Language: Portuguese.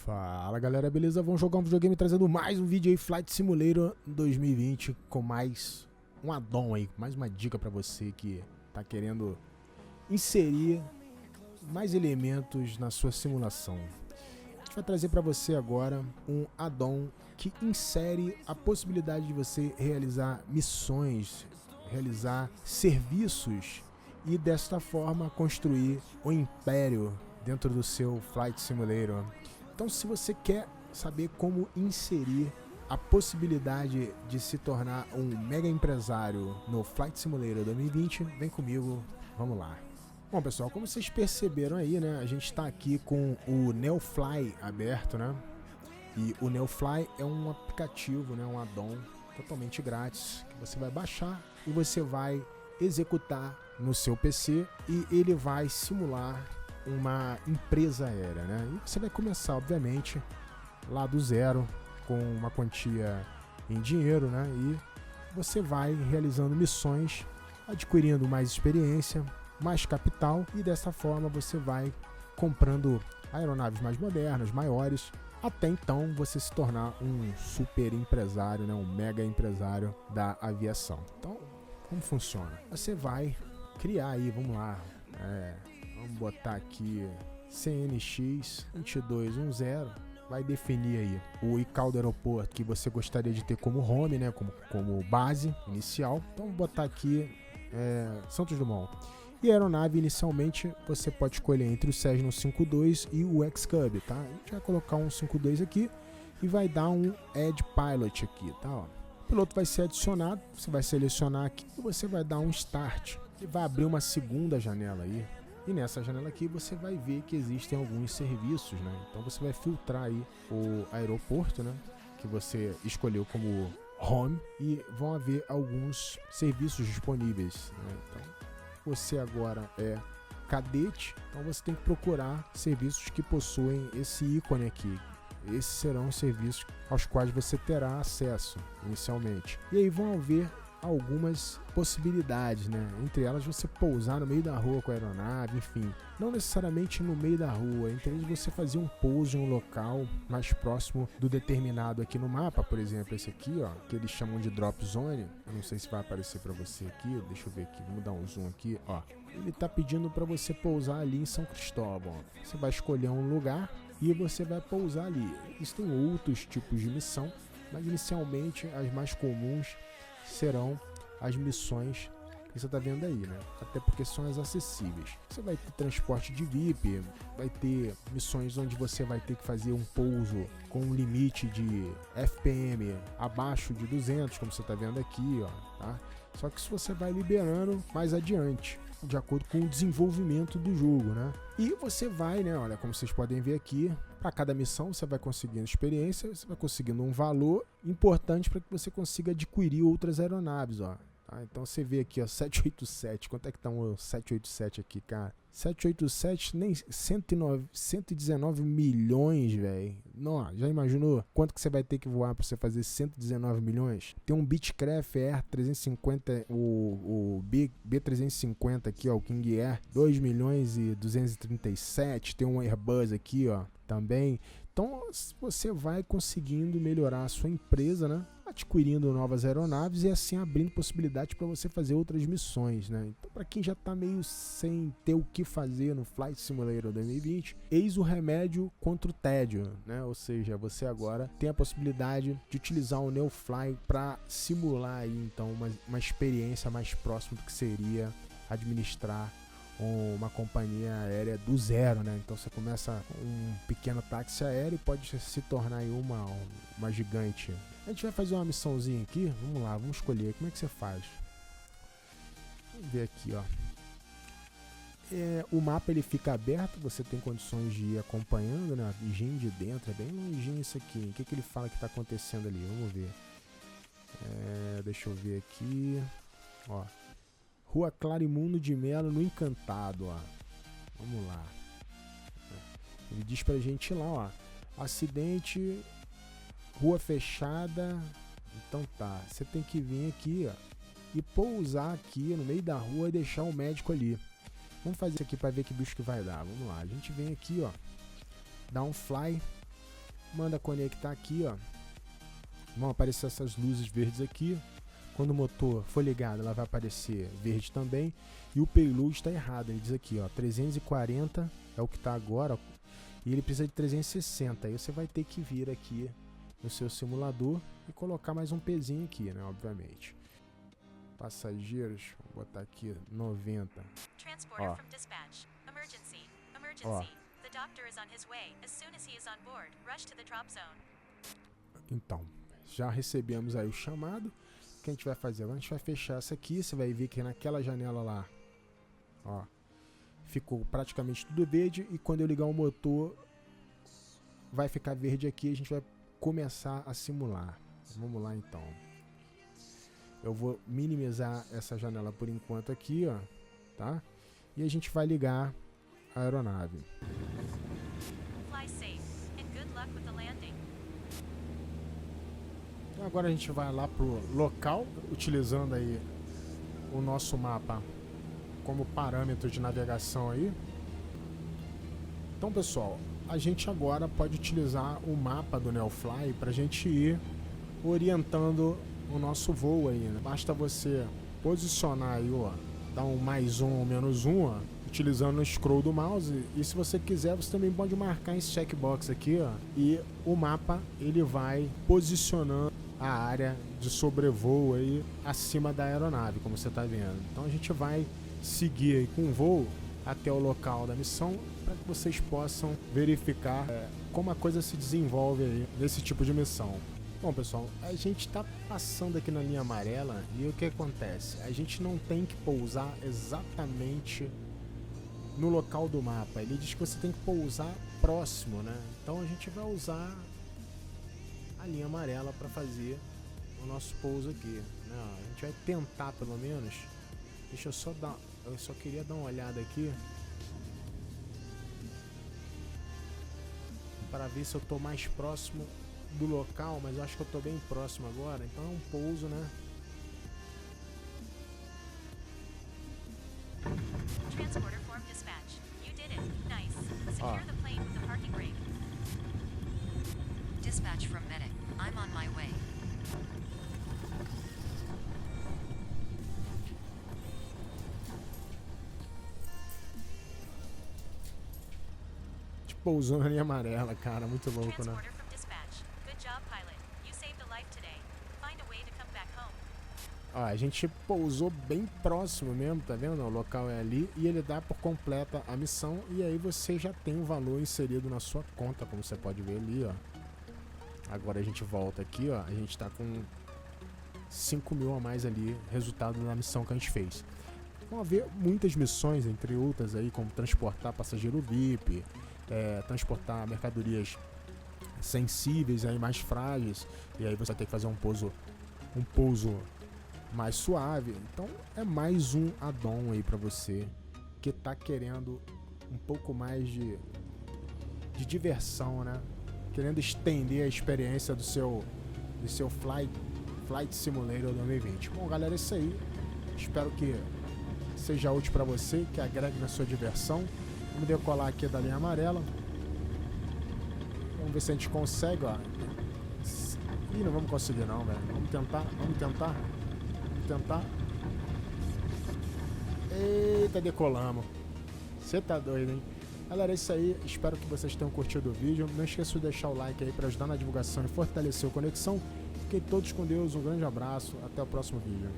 Fala galera, beleza? Vamos jogar um videogame trazendo mais um vídeo aí, Flight Simulator 2020, com mais um addon aí, mais uma dica pra você que tá querendo inserir mais elementos na sua simulação. A gente vai trazer pra você agora um addon que insere a possibilidade de você realizar missões, realizar serviços e desta forma construir um império dentro do seu Flight Simulator. Então, se você quer saber como inserir a possibilidade de se tornar um mega empresário no Flight Simulator 2020, vem comigo, vamos lá. Bom pessoal, como vocês perceberam aí, né, a gente está aqui com o NeoFly aberto, né? E o NeoFly é um aplicativo, né, um addon totalmente grátis que você vai baixar e você vai executar no seu PC e ele vai simular uma empresa aérea, né? E você vai começar, obviamente, lá do zero, com uma quantia em dinheiro, né? E você vai realizando missões, adquirindo mais experiência, mais capital, e dessa forma você vai comprando aeronaves mais modernas, maiores, até então você se tornar um super empresário, né? Um mega empresário da aviação. Então, como funciona? Você vai criar aí, vamos lá, vamos botar aqui CNX 2210, vai definir aí o ICAO do aeroporto que você gostaria de ter como home, né, como base inicial. Então vou botar aqui Santos Dumont. E a aeronave inicialmente você pode escolher entre o Cessna 52 e o X-Cub, tá? A gente vai colocar um 52 aqui e vai dar um Edge Pilot aqui, tá? Ó. O piloto vai ser adicionado, você vai selecionar aqui e você vai dar um Start. E vai abrir uma segunda janela aí. E nessa janela aqui você vai ver que existem alguns serviços, né? Então você vai filtrar aí o aeroporto, né, que você escolheu como home, e vão haver alguns serviços disponíveis, né? Então você agora é cadete, então você tem que procurar serviços que possuem esse ícone aqui. Esses serão os serviços aos quais você terá acesso inicialmente. E aí vão haver algumas possibilidades, né? Entre elas você pousar no meio da rua com a aeronave, enfim, não necessariamente no meio da rua, entre eles você fazer um pouso em um local mais próximo do determinado aqui no mapa, por exemplo, esse aqui, ó, que eles chamam de drop zone. Eu não sei se vai aparecer para você aqui, deixa eu ver aqui, vamos dar um zoom aqui, ó. Ele tá pedindo para você pousar ali em São Cristóvão. Você vai escolher um lugar e você vai pousar ali. Existem outros tipos de missão, mas inicialmente as mais comuns serão as missões que você está vendo aí, né? Até porque são as acessíveis. Você vai ter transporte de VIP, vai ter missões onde você vai ter que fazer um pouso com um limite de FPM abaixo de 200, como você está vendo aqui, ó, tá? Só que isso você vai liberando mais adiante, de acordo com o desenvolvimento do jogo, né? E você vai, né, olha, como vocês podem ver aqui, para cada missão você vai conseguindo experiência, você vai conseguindo um valor importante para que você consiga adquirir outras aeronaves, ó. Tá? Então você vê aqui, ó, 787, quanto é que tá um 787 aqui, cara? 787 nem 119 milhões, velho. Já imaginou quanto que você vai ter que voar para você fazer 119 milhões? Tem um Beechcraft Air 350, o B350 aqui, ó, o King Air, 2 milhões e 237. Tem um Airbus aqui, ó, também. Então você vai conseguindo melhorar a sua empresa, né? Adquirindo novas aeronaves e assim abrindo possibilidades para você fazer outras missões, né? Então, para quem já está meio sem ter o que fazer no Flight Simulator 2020, eis o remédio contra o tédio, né? Ou seja, você agora tem a possibilidade de utilizar o NeoFly para simular aí, então, uma experiência mais próxima do que seria administrar uma companhia aérea do zero, né? Então você começa um pequeno táxi aéreo e pode se tornar aí uma gigante. A gente vai fazer uma missãozinha aqui, vamos lá, vamos escolher, como é que você faz? Vamos ver aqui, ó. O mapa ele fica aberto, você tem condições de ir acompanhando, né? Vizinho de dentro, é bem longinho isso aqui. O que ele fala que está acontecendo ali? Vamos ver. Deixa eu ver aqui, ó. Rua Clarimundo de Melo, no Encantado, ó. Vamos lá. Ele diz pra gente ir lá, ó. Acidente, rua fechada. Então tá, você tem que vir aqui, ó, e pousar aqui no meio da rua e deixar o médico ali. Vamos fazer isso aqui pra ver que bicho que vai dar. Vamos lá, a gente vem aqui, ó. Dá um fly. manda conectar aqui, ó. Vão aparecer essas luzes verdes aqui. Quando o motor for ligado, ela vai aparecer verde também. E o payload está errado, ele diz aqui, ó, 340 é o que está agora, ó, e ele precisa de 360. Aí você vai ter que vir aqui no seu simulador e colocar mais um pezinho aqui, né, obviamente. Passageiros, vou botar aqui 90. Ó. Ó. Então, já recebemos aí o chamado. O que a gente vai fazer? Agora a gente vai fechar essa aqui. Você vai ver que naquela janela lá, ó, ficou praticamente tudo verde. E quando eu ligar o motor, vai ficar verde aqui. A gente vai começar a simular. Vamos lá então. Eu vou minimizar essa janela por enquanto aqui, ó, tá? E a gente vai ligar a aeronave. Então agora a gente vai lá pro local, utilizando aí o nosso mapa como parâmetro de navegação aí. Então, pessoal, a gente agora pode utilizar o mapa do Neofly para a gente ir orientando o nosso voo aí, né? Basta você posicionar aí, ó, dar um mais um ou menos um, ó, utilizando o scroll do mouse. E se você quiser, você também pode marcar esse checkbox aqui, ó, e o mapa ele vai posicionando a área de sobrevoo aí acima da aeronave, como você está vendo. Então a gente vai seguir aí com o voo até o local da missão para que vocês possam verificar como a coisa se desenvolve aí nesse tipo de missão. Bom, pessoal, a gente está passando aqui na linha amarela e o que acontece? A gente não tem que pousar exatamente no local do mapa. Ele diz que você tem que pousar próximo, né? Então a gente vai usar a linha amarela para fazer o nosso pouso aqui, né? A gente vai tentar pelo menos. Deixa eu só dar, eu só queria dar uma olhada aqui para ver se eu tô mais próximo do local, mas eu acho que eu tô bem próximo agora, então é um pouso, né? Transporter form dispatch. You did it. Nice. Secure the plane with the parking brake. Dispatch from medic. I'm on my way. Pousou na linha amarela, cara, muito louco, né? Ó, a gente pousou bem próximo mesmo, tá vendo? O local é ali e ele dá por completa a missão e aí você já tem o valor inserido na sua conta, como você pode ver ali, ó. Agora a gente volta aqui, ó, a gente tá com 5 mil a mais ali, resultado da missão que a gente fez. Vão haver muitas missões, entre outras aí, como transportar passageiro VIP, transportar mercadorias sensíveis, aí mais frágeis, e aí você vai ter que fazer um pouso mais suave. Então é mais um add-on aí para você que tá querendo um pouco mais de diversão, né? Querendo estender a experiência do seu Flight Simulator 2020. Bom, galera, é isso aí. Espero que seja útil para você, que agregue na sua diversão. Vamos decolar aqui da linha amarela. Vamos ver se a gente consegue, ó. Ih, não vamos conseguir não, velho. Vamos tentar. Eita, decolamos. Você tá doido, hein? Galera, é isso aí. Espero que vocês tenham curtido o vídeo. Não esqueça de deixar o like aí para ajudar na divulgação e fortalecer a conexão. Fiquem todos com Deus. Um grande abraço. Até o próximo vídeo.